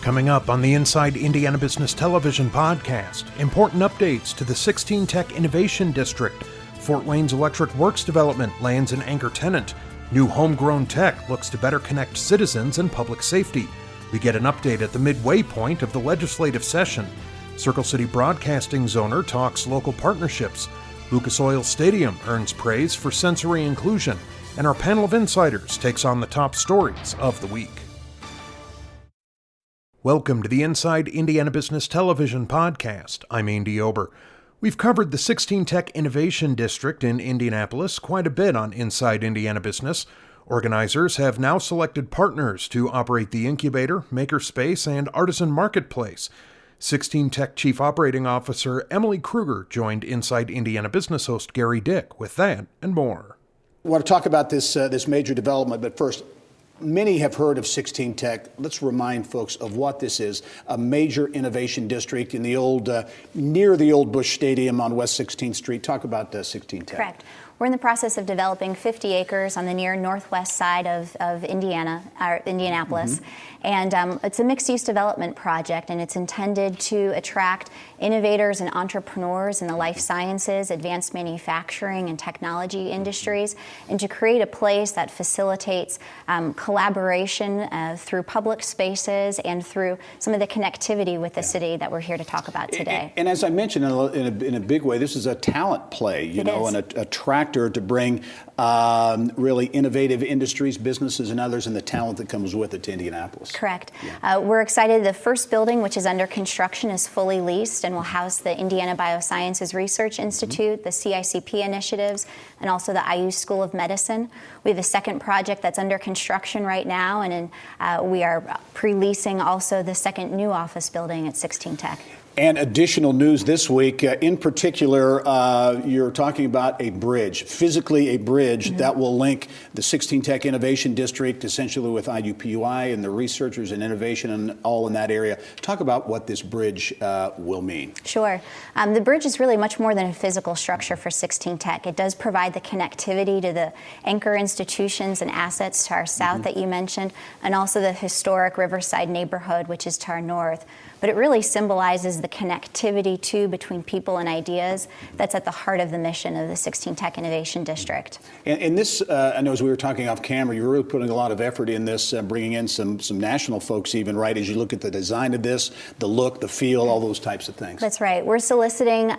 Coming up on the Inside Indiana Business Television podcast, important updates to the 16 Tech Innovation District, Fort Wayne's Electric Works development lands an anchor tenant, new homegrown tech looks to better connect citizens and public safety. We get an update at the midway point of the legislative session. Circle City Broadcasting's owner talks local partnerships. Lucas Oil Stadium earns praise for sensory inclusion, and our panel of insiders takes on the top stories of the week. Welcome to the Inside Indiana Business Television podcast. I'm Andy Ober. We've covered the 16 Tech Innovation District in Indianapolis quite a bit on Inside Indiana Business. Organizers have now selected partners to operate the incubator, makerspace, and artisan marketplace. 16 Tech Chief Operating Officer Emily Kruger joined Inside Indiana Business host Gary Dick with that and more. I want to talk about this major development, but first, many have heard of 16 Tech. Let's remind folks of what this is, a major innovation district in the old, near the old Busch Stadium on West 16th Street. Talk about 16 Tech. Correct. We're in the process of developing 50 acres on the near northwest side of Indianapolis. And it's a mixed-use development project, and it's intended to attract innovators and entrepreneurs in the life sciences, advanced manufacturing, and technology industries, and to create a place that facilitates collaboration through public spaces and through some of the connectivity with the city that we're here to talk about today. And as I mentioned, in a big way, this is a talent play, and a tractor to bring really innovative industries, businesses, and others, and the talent that comes with it to Indianapolis. Correct. Yeah. We're excited. The first building, which is under construction, is fully leased and will house the Indiana Biosciences Research Institute, the CICP initiatives, and also the IU School of Medicine. We have a second project that's under construction right now, and we are pre-leasing also the second new office building at 16 Tech. And additional news this week, in particular, you're talking about a bridge, physically a bridge that will link the 16 Tech Innovation District essentially with IUPUI and the researchers and innovation and all in that area. Talk about what this bridge will mean. Sure. The bridge is really much more than a physical structure for 16 Tech. It does provide the connectivity to the anchor institutions and assets to our south that you mentioned, and also the historic Riverside neighborhood, which is to our north. But it really symbolizes the connectivity, too, between people and ideas that's at the heart of the mission of the 16 Tech Innovation District. And this, I know as we were talking off camera, you're really putting a lot of effort in this, bringing in some national folks even, right, as you look at the design of this, the look, the feel, all those types of things. That's right. We're soliciting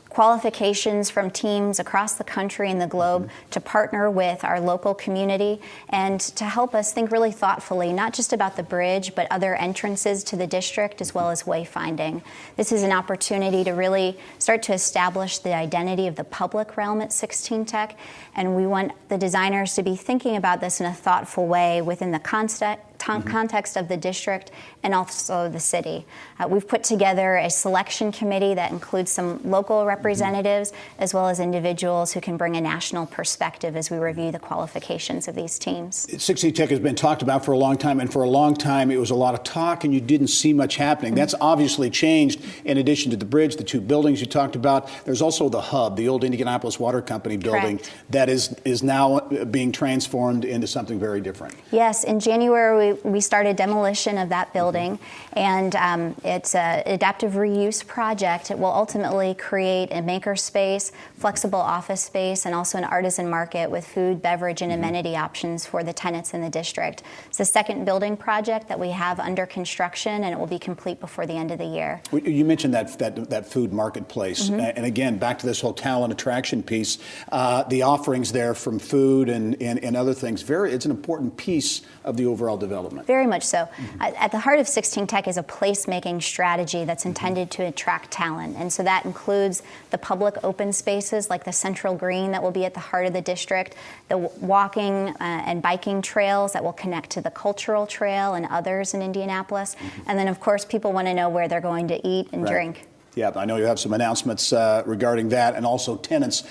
qualifications from teams across the country and the globe to partner with our local community and to help us think really thoughtfully, not just about the bridge, but other entrances to the district as well as wayfinding. This is an opportunity to really start to establish the identity of the public realm at 16 Tech, and we want the designers to be thinking about this in a thoughtful way within the context of the district and also the city. We've put together a selection committee that includes some local representatives as well as individuals who can bring a national perspective as we review the qualifications of these teams. 16 Tech has been talked about for a long time, and for a long time it was a lot of talk and you didn't see much happening. That's obviously changed. In addition to the bridge, the two buildings you talked about, there's also the hub, the old Indianapolis Water Company building. Correct. That is now being transformed into something very different. Yes, in January we started demolition of that building, and it's an adaptive reuse project. It will ultimately create a maker space, flexible office space, and also an artisan market with food, beverage, and amenity options for the tenants in the district. It's the second building project that we have under construction, and it will be complete before the end of the year. You mentioned that food marketplace, and again, back to this whole talent attraction piece, the offerings there from food and other things, it's an important piece of the overall development. Very much so. At the heart of 16 Tech is a placemaking strategy that's intended to attract talent. And so that includes the public open spaces like the Central Green that will be at the heart of the district, the walking and biking trails that will connect to the Cultural Trail and others in Indianapolis. And then, of course, people want to know where they're going to eat and drink. Yeah, I know you have some announcements regarding that and also tenants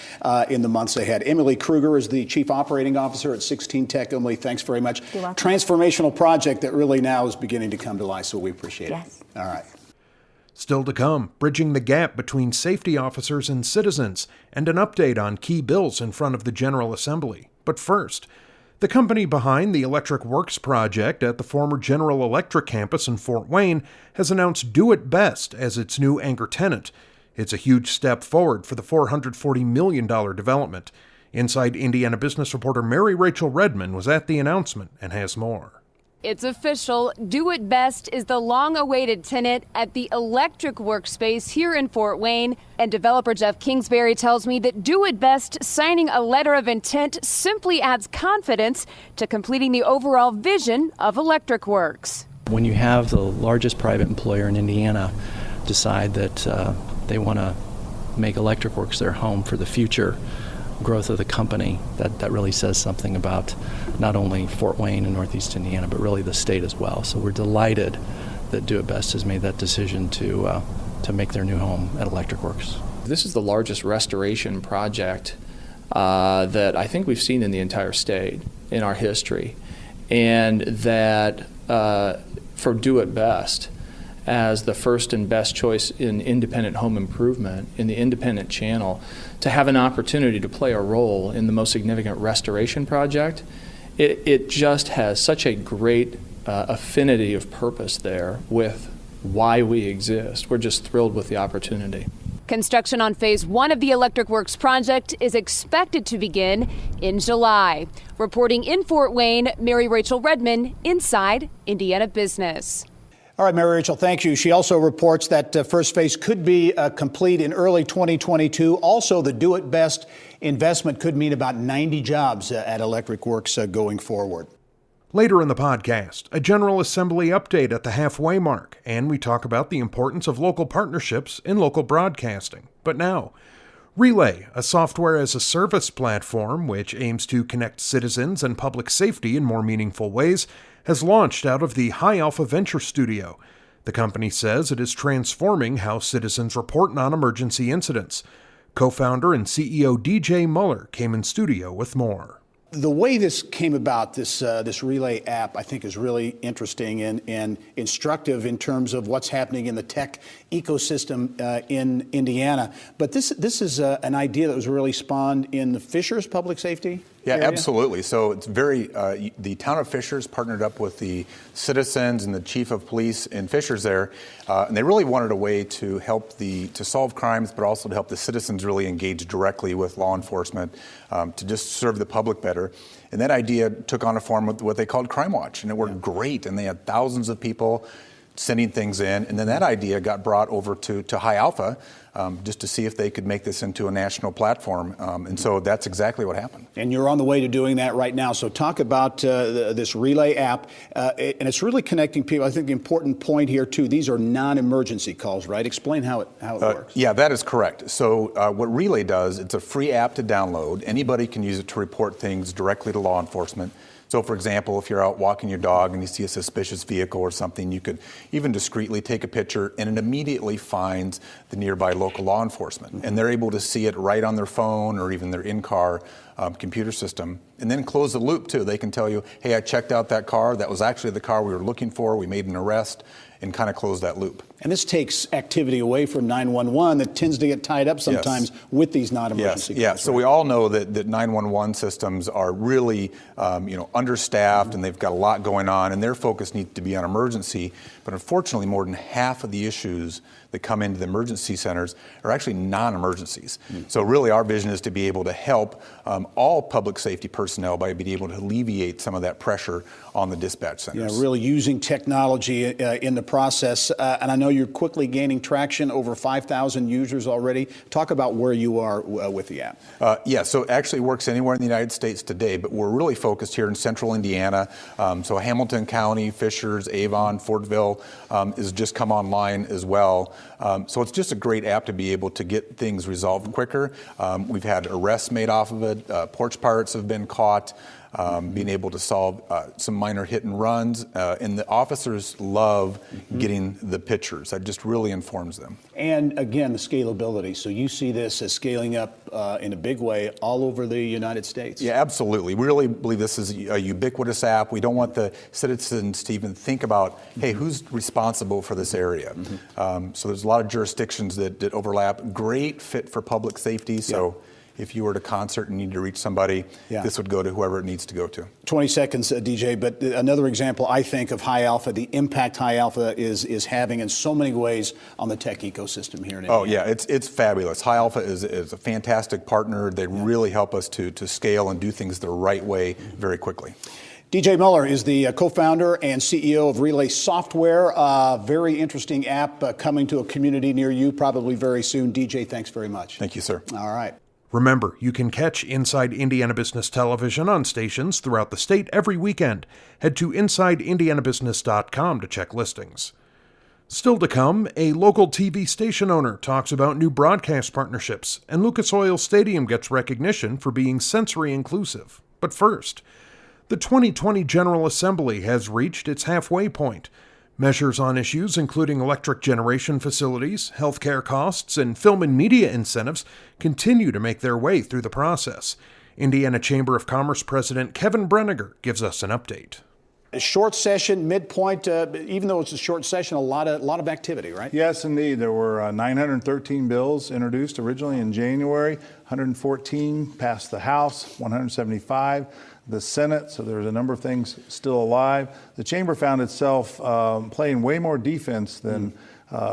in the months ahead. Emily Kruger is the Chief Operating Officer at 16 Tech. Emily, thanks very much. You're welcome. Transformational project that really now is beginning to come to life, so we appreciate it. All right. Still to come, bridging the gap between safety officers and citizens, and an update on key bills in front of the General Assembly. But first, The company behind the Electric Works project at the former General Electric campus in Fort Wayne has announced Do It Best as its new anchor tenant. It's a huge step forward for the $440 million development. Inside Indiana business reporter Mary Rachel Redman was at the announcement and has more. It's official. Do It Best is the long-awaited tenant at the Electric Workspace here in Fort Wayne. And developer Jeff Kingsbury tells me that Do It Best signing a letter of intent simply adds confidence to completing the overall vision of Electric Works. When you have the largest private employer in Indiana decide that they want to make Electric Works their home for the future growth of the company, that really says something about not only Fort Wayne and Northeast Indiana, but really the state as well. So we're delighted that Do It Best has made that decision to make their new home at Electric Works. This is the largest restoration project that I think we've seen in the entire state in our history, and that for Do It Best as the first and best choice in independent home improvement in the independent channel to have an opportunity to play a role in the most significant restoration project, it just has such a great affinity of purpose there with why we exist. We're just thrilled with the opportunity. Construction on Phase 1 of the Electric Works project is expected to begin in July. Reporting in Fort Wayne, Mary Rachel Redman, Inside Indiana Business. All right, Mary Rachel, thank you. She also reports that first phase could be complete in early 2022. Also, the Do It Best investment could mean about 90 jobs at Electric Works going forward. Later in the podcast, a General Assembly update at the halfway mark, and we talk about the importance of local partnerships in local broadcasting. But now, Relay, a software-as-a-service platform which aims to connect citizens and public safety in more meaningful ways, has launched out of the High Alpha Venture Studio. The company says it is transforming how citizens report non-emergency incidents. Co-founder and CEO DJ Muller came in studio with more. The way this came about, this Relay app, I think is really interesting and instructive in terms of what's happening in the tech ecosystem in Indiana. But this is an idea that was really spawned in the Fishers Public Safety area? Absolutely. So it's the town of Fishers partnered up with the citizens and the chief of police in Fishers there, and they really wanted a way to help to solve crimes, but also to help the citizens really engage directly with law enforcement to just serve the public better. And that idea took on a form of what they called Crime Watch, and it worked great, and they had thousands of people sending things in, and then that idea got brought over to High Alpha just to see if they could make this into a national platform, and so that's exactly what happened. And you're on the way to doing that right now. So talk about this Relay app, and it's really connecting people. I think the important point here too, these are non-emergency calls, right? Explain how it works. Yeah, that is correct. So what Relay does, it's a free app to download. Anybody can use it to report things directly to law enforcement. So, for example, if you're out walking your dog and you see a suspicious vehicle or something, you could even discreetly take a picture, and it immediately finds the nearby local law enforcement. And they're able to see it right on their phone or even their in-car computer system, and then close the loop, too. They can tell you, hey, I checked out that car. That was actually the car we were looking for. We made an arrest, and kind of close that loop. And this takes activity away from 911 that tends to get tied up sometimes with these non-emergency calls. Yeah, so we all know that 911 systems are really understaffed, and they've got a lot going on, and their focus needs to be on emergency. But unfortunately, more than half of the issues that come into the emergency centers are actually non-emergencies. So really our vision is to be able to help all public safety personnel by being able to alleviate some of that pressure on the dispatch centers. Yeah, really using technology in the process. And I know you're quickly gaining traction, over 5,000 users already. Talk about where you are with the app. Yeah, so it actually works anywhere in the United States today, but we're really focused here in central Indiana. So Hamilton County, Fishers, Avon, Fortville has just come online as well. So it's just a great app to be able to get things resolved quicker. We've had arrests made off of it. Porch pirates have been caught. Being able to solve some minor hit and runs. And the officers love getting the pictures. That just really informs them. And again, the scalability. So you see this as scaling up in a big way all over the United States. Yeah, absolutely. We really believe this is a ubiquitous app. We don't want the citizens to even think about, hey, who's responsible for this area? So there's a lot of jurisdictions that overlap. Great fit for public safety. So if you were at a concert and need to reach somebody, this would go to whoever it needs to go to. 20 seconds, DJ, but another example, I think, of High Alpha, the impact High Alpha is having in so many ways on the tech ecosystem here in Indiana. Oh, yeah, it's fabulous. High Alpha is a fantastic partner. They really help us to scale and do things the right way very quickly. DJ Muller is the co-founder and CEO of Relay Software, a very interesting app coming to a community near you probably very soon. DJ, thanks very much. Thank you, sir. All right. Remember, you can catch Inside Indiana Business Television on stations throughout the state every weekend. Head to InsideIndianaBusiness.com to check listings. Still to come, a local TV station owner talks about new broadcast partnerships, and Lucas Oil Stadium gets recognition for being sensory inclusive. But first, the 2020 General Assembly has reached its halfway point. Measures on issues including electric generation facilities, healthcare costs, and film and media incentives continue to make their way through the process. Indiana Chamber of Commerce President Kevin Breniger gives us an update. A short session, midpoint, even though it's a short session, a lot of activity, right? Yes, indeed. There were 913 bills introduced originally in January, 114 passed the House, 175 the Senate, so there's a number of things still alive. The Chamber found itself playing way more defense than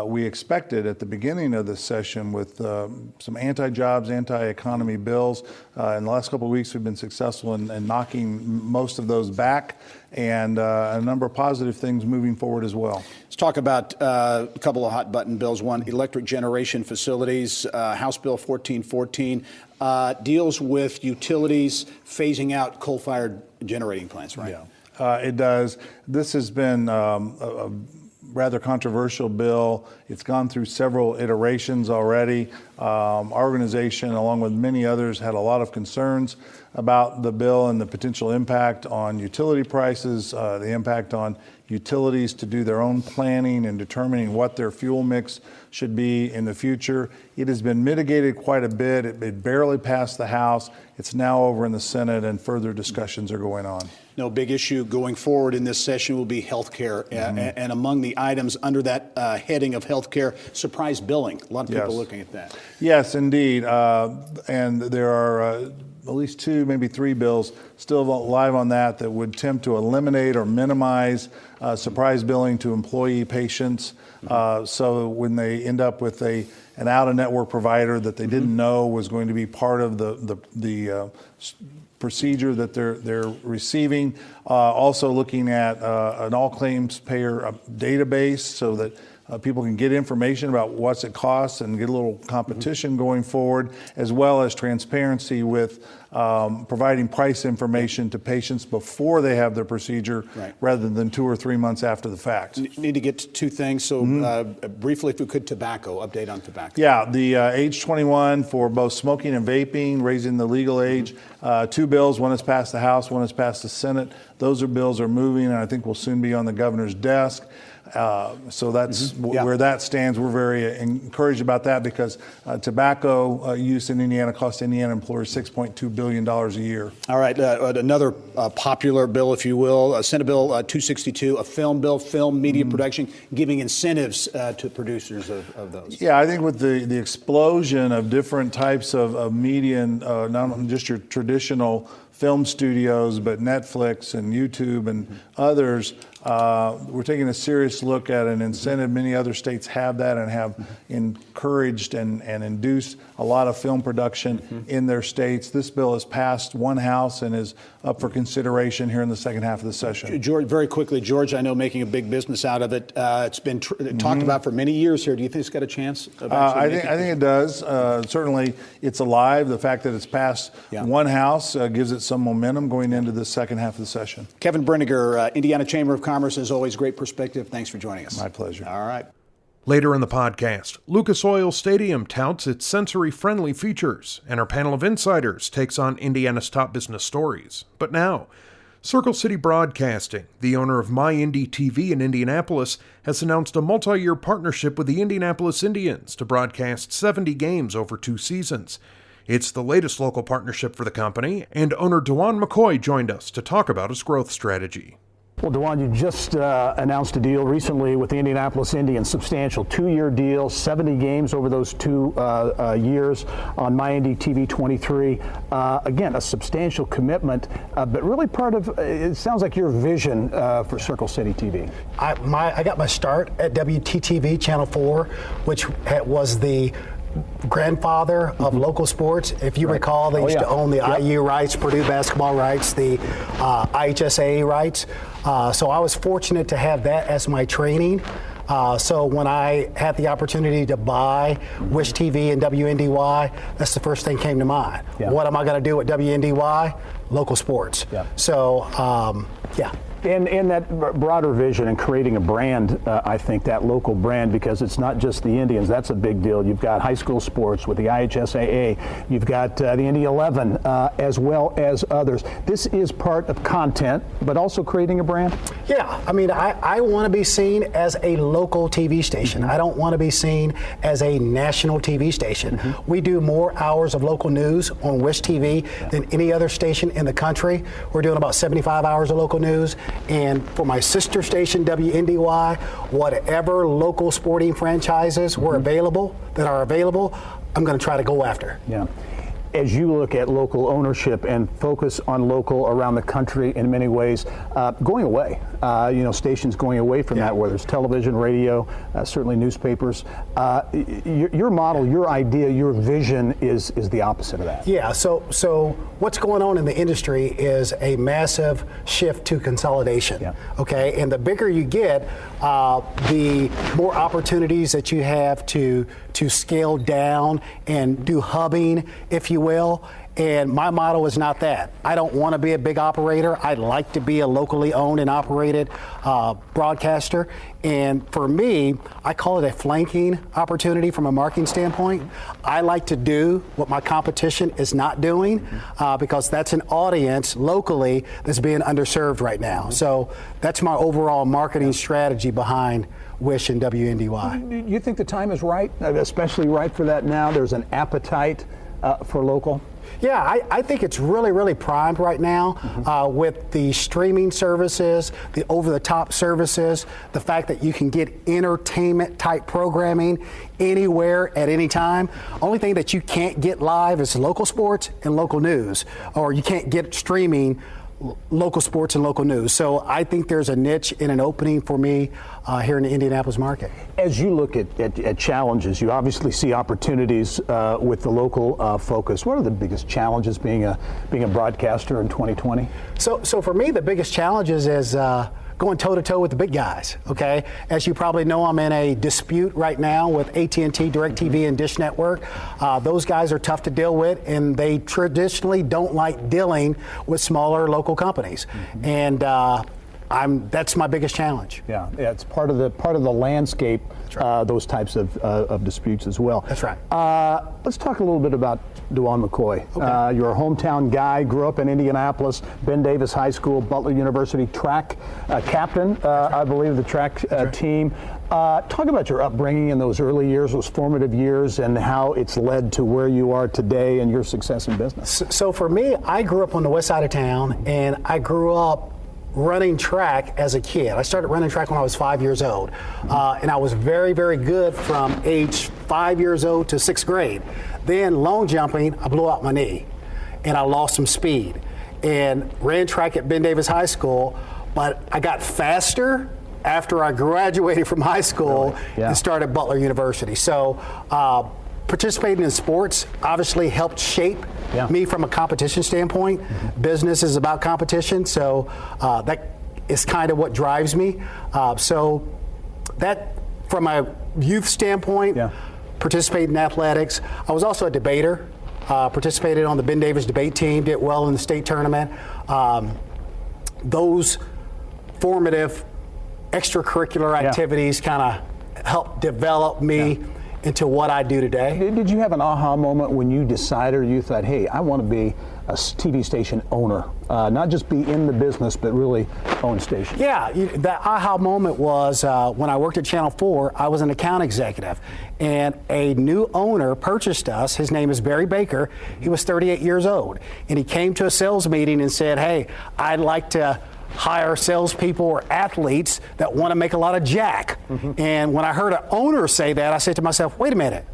we expected at the beginning of this session with some anti-jobs, anti-economy bills. In the last couple of weeks, we've been successful in knocking most of those back, and a number of positive things moving forward as well. Let's talk about a couple of hot button bills. One, electric generation facilities, House Bill 1414, deals with utilities phasing out coal-fired generating plants, right? Yeah, it does. This has been a rather controversial bill. It's gone through several iterations already. Our organization, along with many others, had a lot of concerns about the bill and the potential impact on utility prices, the impact on utilities to do their own planning and determining what their fuel mix should be in the future. It has been mitigated quite a bit. It barely passed the House. It's now over in the Senate, and further discussions are going on. No, big issue going forward in this session will be health care. And among the items under that heading of health care, surprise billing. A lot of people looking at that. Yes, indeed. And there are at least 2, maybe 3 bills still live on that would attempt to eliminate or minimize surprise billing to employee patients. So when they end up with an out-of-network provider that they didn't know was going to be part of the procedure that they're receiving. Also looking at an all claims payer database so that people can get information about what's it costs and get a little competition going forward, as well as transparency with providing price information to patients before they have their procedure, rather than 2 or 3 months after the fact. Need to get to 2 things. So briefly, if we could, tobacco, update on tobacco. Yeah, the age 21 for both smoking and vaping, raising the legal age. 2 bills, one has passed the House, one has passed the Senate. Those bills are moving, and I think will soon be on the governor's desk. So that's where that stands. We're very encouraged about that because tobacco use in Indiana costs Indiana employers $6.2 billion a year. All right, another popular bill, if you will, Senate Bill 262, a film bill, film media production, giving incentives to producers of those. Yeah, I think with the explosion of different types of media, and not just your traditional film studios, but Netflix and YouTube and others, we're taking a serious look at an incentive. Many other states have that and have encouraged and induced a lot of film production in their states. This bill has passed one House and is up for consideration here in the second half of the session. George, very quickly, George, I know making a big business out of it. It's been talked about for many years here. Do you think it's got a chance of actually I think it does. Certainly, it's alive. The fact that it's passed one House gives it some momentum going into the second half of the session. Kevin Breniger, Indiana Chamber of Commerce, as always, great perspective. Thanks for joining us. My pleasure. All right. Later in the podcast, Lucas Oil Stadium touts its sensory-friendly features, and our panel of insiders takes on Indiana's top business stories. But now, Circle City Broadcasting, the owner of MyIndy TV in Indianapolis, has announced a multi-year partnership with the Indianapolis Indians to broadcast 70 games over 2 seasons. It's the latest local partnership for the company, and owner DeJuan McCoy joined us to talk about its growth strategy. Well, DeJuan, you just announced a deal recently with the Indianapolis Indians, substantial 2-year deal, 70 games over those 2 years on MyIndy TV 23. Again, a substantial commitment, but really part of, it sounds like your vision for Circle City TV. I got my start at WTTV Channel 4, which was the grandfather of local sports. If you recall, they used to own the IU rights, Purdue basketball rights, the IHSA rights. So I was fortunate to have that as my training. So when I had the opportunity to buy Wish TV and WNDY, that's the first thing came to mind. Yeah. What am I going to do at WNDY? Local sports. Yeah. So, yeah. In that broader vision and creating a brand, I think that local brand, because it's not just the Indians, that's a big deal. You've got high school sports with the IHSAA, you've got the Indy 11, as well as others. This is part of content, but also creating a brand? Yeah, I mean, I want to be seen as a local TV station. I don't want to be seen as a national TV station. We do more hours of local news on Wish TV than any other station in the country. We're doing about 75 hours of local news. And for my sister station, WNDY, whatever local sporting franchises are available, I'm going to try to go after. Yeah. As you look at local ownership and focus on local around the country in many ways, going away, stations going away from that, whether it's television, radio, certainly newspapers. Your model, your idea, your vision is the opposite of that. Yeah, so what's going on in the industry is a massive shift to consolidation. Yeah. Okay, and the bigger you get, the more opportunities that you have to scale down and do hubbing, if you will. And my motto is not that. I don't want to be a big operator. I like to be a locally owned and operated broadcaster. And for me, I call it a flanking opportunity from a marketing standpoint. I like to do what my competition is not doing because that's an audience locally that's being underserved right now. So that's my overall marketing strategy behind Wish and WNDY. You think the time is right, especially right for that now? There's an appetite for local? Yeah, I think it's really, really primed right now with the streaming services, the over-the-top services, the fact that you can get entertainment-type programming anywhere at any time. Only thing that you can't get live is local sports and local news, or you can't get streaming local sports and local news. So I think there's a niche and an opening for me here in the Indianapolis market. As you look at challenges, you obviously see opportunities with the local focus. What are the biggest challenges being a broadcaster in 2020? So for me, the biggest challenges is going toe-to-toe with the big guys, okay? As you probably know, I'm in a dispute right now with AT&T, DirecTV, and Dish Network. Those guys are tough to deal with, and they traditionally don't like dealing with smaller local companies. And that's my biggest challenge. Yeah, it's part of the landscape, right. Those types of disputes as well. That's right. Let's talk a little bit about DeJuan McCoy. Okay. You're a hometown guy, grew up in Indianapolis, Ben Davis High School, Butler University track captain, I believe, the track team. Talk about your upbringing in those early years, those formative years, and how it's led to where you are today and your success in business. So for me, I grew up on the west side of town, and I grew up running track as a kid. I started running track when I was 5 years old, and I was very, very good from age 5 years old to 6th grade. Then long jumping, I blew out my knee, and I lost some speed, and ran track at Ben Davis High School, but I got faster after I graduated from high school and started Butler University. So participating in sports obviously helped shape me from a competition standpoint. Business is about competition, so that is kind of what drives me. So that, from a youth standpoint, participated in athletics. I was also a debater, participated on the Ben Davis debate team, did well in the state tournament. Those formative extracurricular activities kind of helped develop me into what I do today. Did you have an aha moment when you decided, or you thought, hey, I want to be a TV station owner, not just be in the business, but really own stations? Yeah, the aha moment was when I worked at Channel 4, I was an account executive, and a new owner purchased us. His name is Barry Baker. He was 38 years old, and he came to a sales meeting and said, hey, I'd like to hire salespeople or athletes that want to make a lot of jack. And when I heard an owner say that, I said to myself, wait a minute.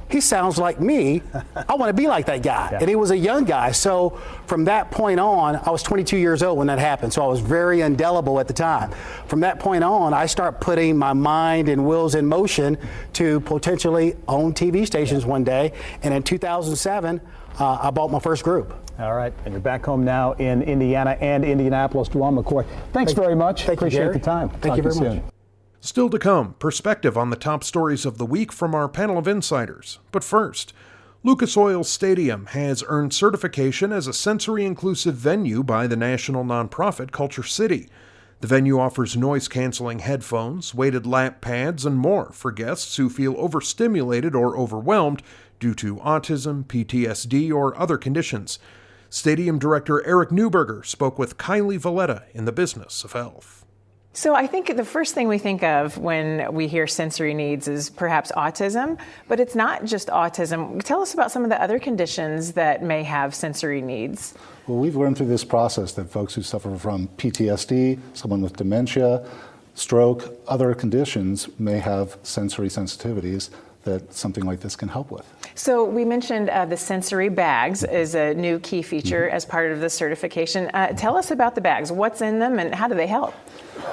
He sounds like me. I want to be like that guy. Yeah. And he was a young guy. So from that point on, I was 22 years old when that happened. So I was very indelible at the time. From that point on, I start putting my mind and wills in motion to potentially own TV stations one day. And in 2007, I bought my first group. All right, and you're back home now in Indiana and Indianapolis. Duane McCoy, thanks very much. Thank you, Appreciate Jerry. the time. Thank Talk you to very much. soon. Still to come, perspective on the top stories of the week from our panel of insiders. But first, Lucas Oil Stadium has earned certification as a sensory-inclusive venue by the national nonprofit Culture City. The venue offers noise-canceling headphones, weighted lap pads, and more for guests who feel overstimulated or overwhelmed due to autism, PTSD, or other conditions. Stadium Director Eric Newberger spoke with Kylie Valletta in the Business of Health. So I think the first thing we think of when we hear sensory needs is perhaps autism, but it's not just autism. Tell us about some of the other conditions that may have sensory needs. Well, we've learned through this process that folks who suffer from PTSD, someone with dementia, stroke, other conditions may have sensory sensitivities that something like this can help with. So we mentioned the sensory bags is a new key feature as part of the certification. Tell us about the bags. What's in them and how do they help?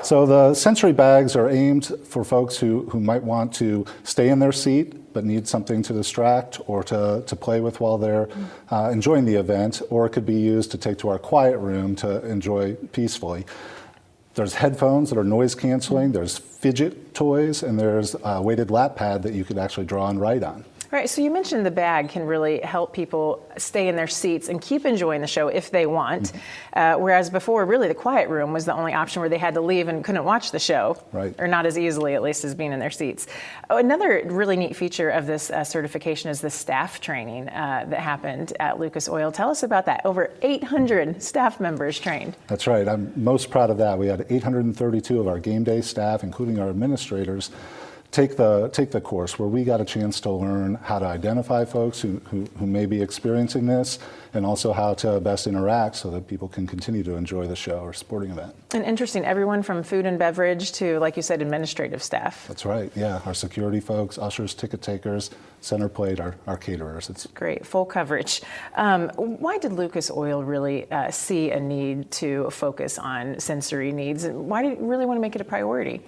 So the sensory bags are aimed for folks who might want to stay in their seat but need something to distract or to play with while they're enjoying the event, or it could be used to take to our quiet room to enjoy peacefully. There's headphones that are noise canceling, there's fidget toys, and there's a weighted lap pad that you could actually draw and write on. Right, so you mentioned the bag can really help people stay in their seats and keep enjoying the show if they want, whereas before, really, the quiet room was the only option where they had to leave and couldn't watch the show, right, or not as easily, at least, as being in their seats. Oh, another really neat feature of this certification is the staff training that happened at Lucas Oil. Tell us about that. Over 800 staff members trained. That's right. I'm most proud of that. We had 832 of our game day staff, including our administrators, take the course, where we got a chance to learn how to identify folks who may be experiencing this, and also how to best interact so that people can continue to enjoy the show or sporting event. And interesting, everyone from food and beverage to, like you said, administrative staff. That's right, yeah. Our security folks, ushers, ticket takers, center plate, our caterers. It's great, full coverage. Why did Lucas Oil really see a need to focus on sensory needs? And why did you really want to make it a priority?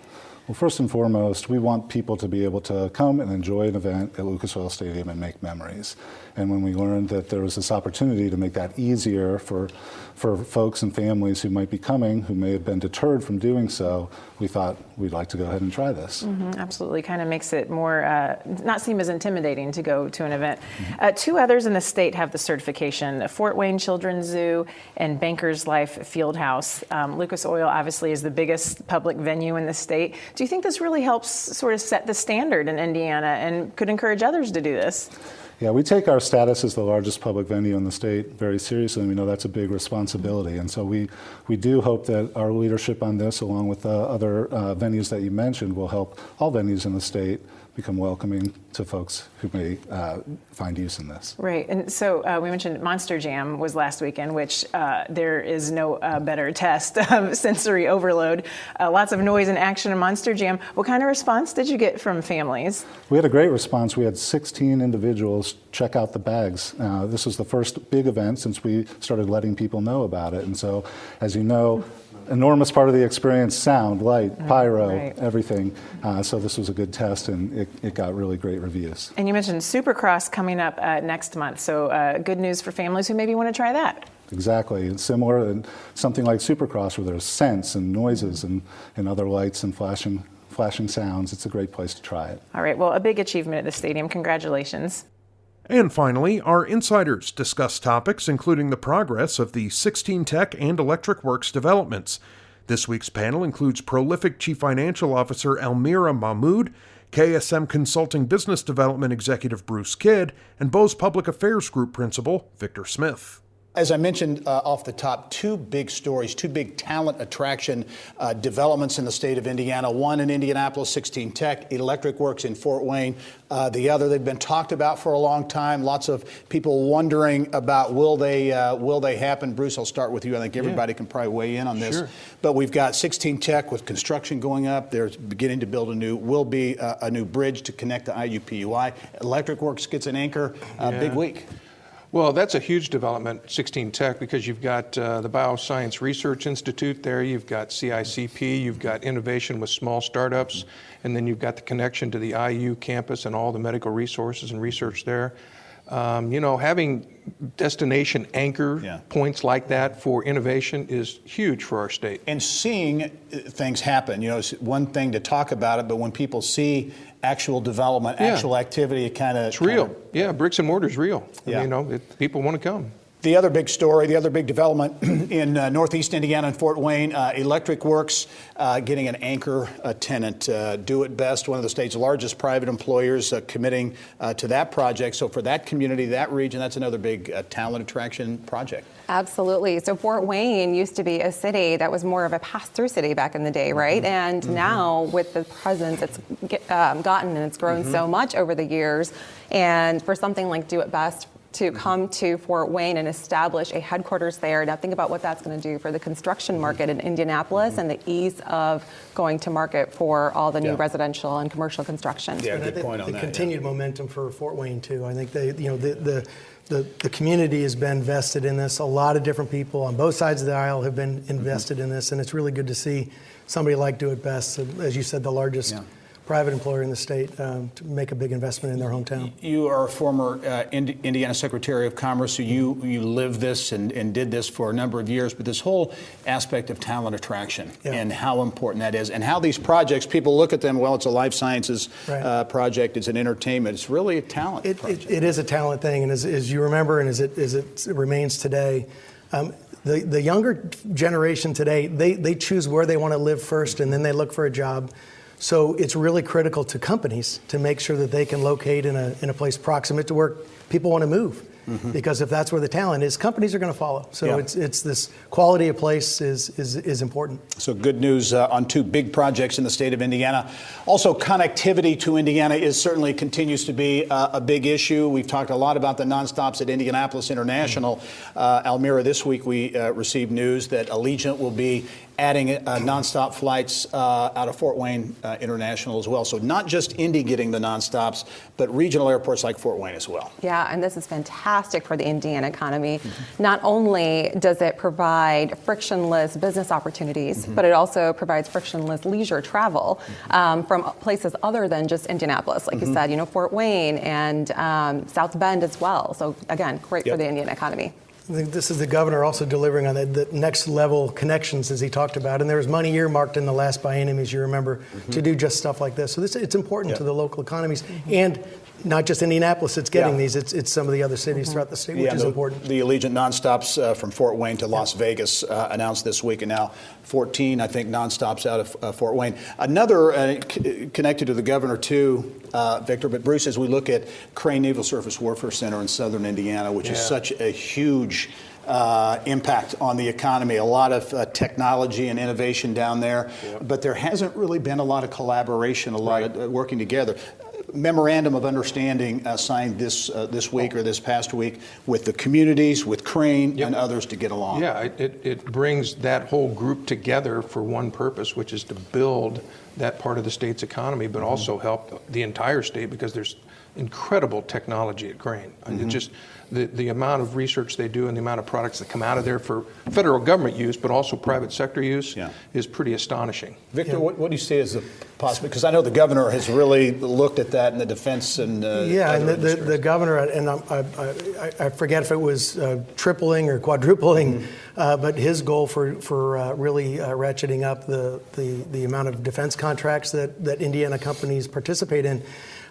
Well, first and foremost, we want people to be able to come and enjoy an event at Lucas Oil Stadium and make memories. And when we learned that there was this opportunity to make that easier for folks and families who might be coming, who may have been deterred from doing so, we thought we'd like to go ahead and try this. Absolutely, kind of makes it more, not seem as intimidating to go to an event. Two others in the state have the certification, Fort Wayne Children's Zoo and Bankers Life Fieldhouse. Lucas Oil obviously is the biggest public venue in the state. Do you think this really helps sort of set the standard in Indiana and could encourage others to do this? Yeah, we take our status as the largest public venue in the state very seriously, and we know that's a big responsibility. And so we do hope that our leadership on this, along with the other venues that you mentioned, will help all venues in the state become welcoming to folks who may find use in this. Right, and so we mentioned Monster Jam was last weekend, which there is no better test of sensory overload. Lots of noise and action in Monster Jam. What kind of response did you get from families? We had a great response. We had 16 individuals check out the bags. This was the first big event since we started letting people know about it. And so, as you know, enormous part of the experience, sound, light, pyro, right, everything. So this was a good test, and it got really great reviews. And you mentioned Supercross coming up next month. So good news for families who maybe want to try that. Exactly. It's similar in something like Supercross, where there's scents and noises and other lights and flashing sounds. It's a great place to try it. All right. Well, a big achievement at the stadium. Congratulations. And finally, our insiders discuss topics including the progress of the 16 Tech and Electric Works developments. This week's panel includes prolific Chief Financial Officer Almira Mahmood, KSM Consulting Business Development Executive Bruce Kidd, and Bose Public Affairs Group Principal Victor Smith. As I mentioned off the top, two big stories, two big talent attraction developments in the state of Indiana. One in Indianapolis, 16 Tech, Electric Works in Fort Wayne. The other, they've been talked about for a long time. Lots of people wondering about will they happen. Bruce, I'll start with you. I think everybody can probably weigh in on this. Sure. But we've got 16 Tech with construction going up. They're beginning to build a new bridge to connect to IUPUI. Electric Works gets an anchor. Big week. Well, that's a huge development, 16 Tech, because you've got the Bioscience Research Institute there, you've got CICP, you've got innovation with small startups, and then you've got the connection to the IU campus and all the medical resources and research there. Having destination anchor points like that for innovation is huge for our state. And seeing things happen, it's one thing to talk about it, but when people see actual development, actual activity, it kind of... It's real. Yeah, bricks and mortar is real. People want to come. The other big story, the other big development in Northeast Indiana and Fort Wayne, Electric Works getting an anchor tenant. Do It Best, one of the state's largest private employers, committing to that project. So for that community, that region, that's another big talent attraction project. Absolutely. So Fort Wayne used to be a city that was more of a pass-through city back in the day, right? And now with the presence it's gotten, and it's grown so much over the years. And for something like Do It Best to come to Fort Wayne and establish a headquarters there. Now think about what that's going to do for the construction market in Indianapolis and the ease of going to market for all the new residential and commercial construction. Yeah, good point on that. The continued momentum for Fort Wayne too. I think the community has been vested in this. A lot of different people on both sides of the aisle have been invested in this, and it's really good to see somebody like Do It Best, as you said, the largest private employer in the state, to make a big investment in their hometown. You are a former Indiana Secretary of Commerce, so you lived this and did this for a number of years, but this whole aspect of talent attraction and how important that is, and how these projects, people look at them, well, it's a life sciences project, it's an entertainment, it's really a talent project. It is a talent thing, and as you remember, and as it remains today, the younger generation today, they choose where they want to live first, and then they look for a job. So it's really critical to companies to make sure that they can locate in a place proximate to where people want to move. Because if that's where the talent is, companies are going to follow. So it's this quality of place is important. So good news on two big projects in the state of Indiana. Also, connectivity to Indiana continues to be a big issue. We've talked a lot about the nonstops at Indianapolis International. Almira, this week we received news that Allegiant will be adding nonstop flights out of Fort Wayne International as well. So not just Indy getting the nonstops, but regional airports like Fort Wayne as well. Yeah, and this is fantastic for the Indiana economy. Not only does it provide frictionless business opportunities, but it also provides frictionless leisure travel from places other than just Indianapolis. Like you said, Fort Wayne and South Bend as well. So again, great for the Indiana economy. I think this is the governor also delivering on the next level connections, as he talked about. And there was money earmarked in the last biennium, as you remember, to do just stuff like this. So it's important to the local economies. And not just Indianapolis, it's getting these. It's some of the other cities throughout the state, which is important. The Allegiant nonstops from Fort Wayne to Las Vegas announced this week, and now 14, I think, nonstops out of Fort Wayne. Another connected to the governor, too, Victor, but Bruce, as we look at Crane Naval Surface Warfare Center in southern Indiana, which is such a huge impact on the economy, a lot of technology and innovation down there, but there hasn't really been a lot of collaboration, a lot of working together. Memorandum of understanding signed this week or this past week with the communities, with Crane and others to get along. Yeah, it brings that whole group together for one purpose, which is to build that part of the state's economy, but also help the entire state, because there's incredible technology at Crane. It just the amount of research they do and the amount of products that come out of there for federal government use, but also private sector use, is pretty astonishing. Victor, what do you see as a possibility? Because I know the governor has really looked at that in the defense and and the governor, and I forget if it was tripling or quadrupling, but his goal for really ratcheting up the amount of defense contracts that Indiana companies participate in.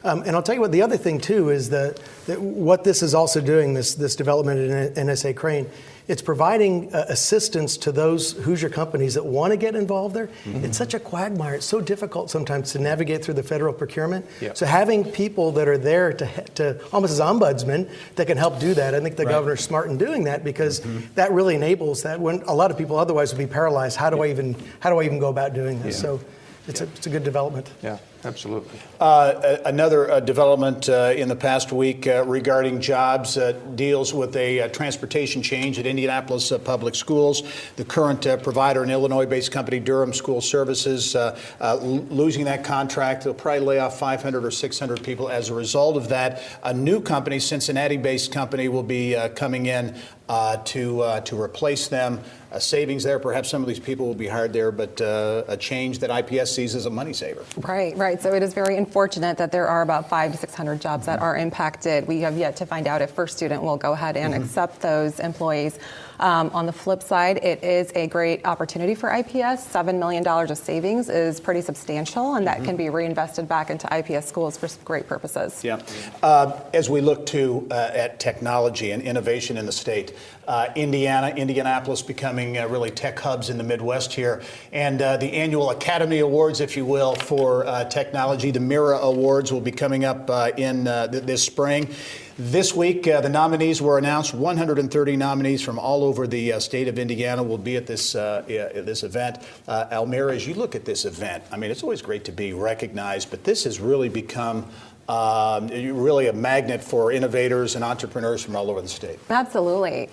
And I'll tell you what, the other thing too is that what this is also doing, this development in NSA Crane, it's providing assistance to those Hoosier companies that want to get involved there. It's such a quagmire. It's so difficult sometimes to navigate through the federal procurement. Yep. So having people that are there to almost as ombudsmen that can help do that, I think the governor's smart in doing that, because that really enables that. When a lot of people otherwise would be paralyzed, how do I even go about doing this? So it's a good development. Yeah. Absolutely. Another development in the past week regarding jobs deals with a transportation change at Indianapolis Public Schools. The current provider, an Illinois-based company, Durham School Services, losing that contract. They'll probably lay off 500 or 600 people as a result of that. A new company, Cincinnati-based company, will be coming in to replace them. Savings there. Perhaps some of these people will be hired there, but a change that IPS sees as a money saver. Right. So it is very unfortunate that there are about 500 to 600 jobs that are impacted. We have yet to find out if First Student will go ahead and accept those employees. On the flip side, it is a great opportunity for IPS. $7 million of savings is pretty substantial, and that can be reinvested back into IPS schools for great purposes. Yeah. As we look at technology and innovation in the state, Indianapolis becoming really tech hubs in the Midwest here, and the annual Academy Awards, if you will, for technology, the Mira Awards, will be coming up in this spring. This week, the nominees were announced. 130 nominees from all over the state of Indiana will be at this event. Almira, as you look at this event, I mean, it's always great to be recognized, but this has really become really a magnet for innovators and entrepreneurs from all over the state. Absolutely.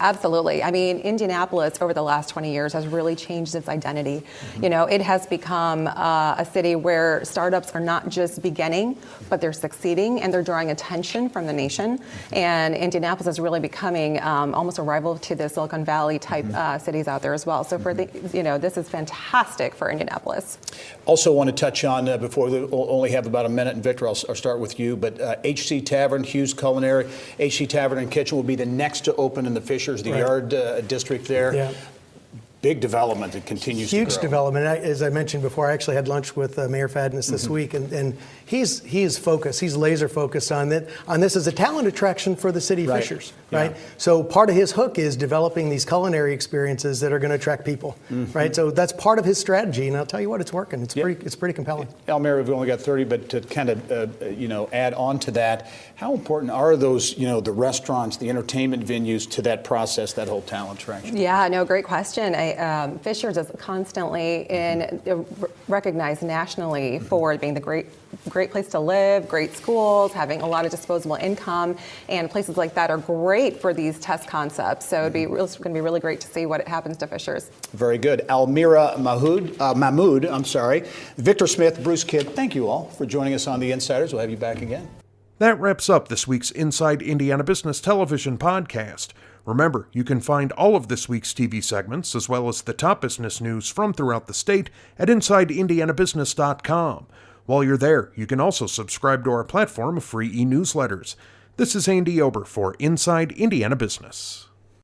I mean, Indianapolis over the last 20 years has really changed its identity. You know, it has become a city where startups are not just beginning, but they're succeeding and they're drawing attention from the nation. And Indianapolis is really becoming almost a rival to the Silicon Valley type cities out there as well. So for this is fantastic for Indianapolis. Also want to touch on, before we only have about a minute, and Victor, I'll start with you, but HC Tavern, Hughes Culinary, HC Tavern and Kitchen will be the next to open in the Fishers, the Yard district there. Yeah. Big development that continues to grow. Huge development. As I mentioned before, I actually had lunch with Mayor Fadness this week, and he's focused. He's laser focused on this as a talent attraction for the city of Fishers, right? So part of his hook is developing these culinary experiences that are going to attract people, right? So that's part of his strategy, and I'll tell you what, it's working. It's pretty compelling. Almira, we've only got 30, but to kind of add on to that, how important are those the restaurants, the entertainment venues to that process, that whole talent attraction? Yeah, no, great question. Fishers is constantly recognized nationally for being the great place to live, great schools, having a lot of disposable income, and places like that are great for these test concepts. So it's going to be really great to see what happens to Fishers. Very good. Almira Mahmood, Victor Smith, Bruce Kidd, thank you all for joining us on The Insiders. We'll have you back again. That wraps up this week's Inside Indiana Business Television podcast. Remember, you can find all of this week's TV segments, as well as the top business news from throughout the state, at InsideIndianaBusiness.com. While you're there, you can also subscribe to our platform of free e-newsletters. This is Andy Ober for Inside Indiana Business.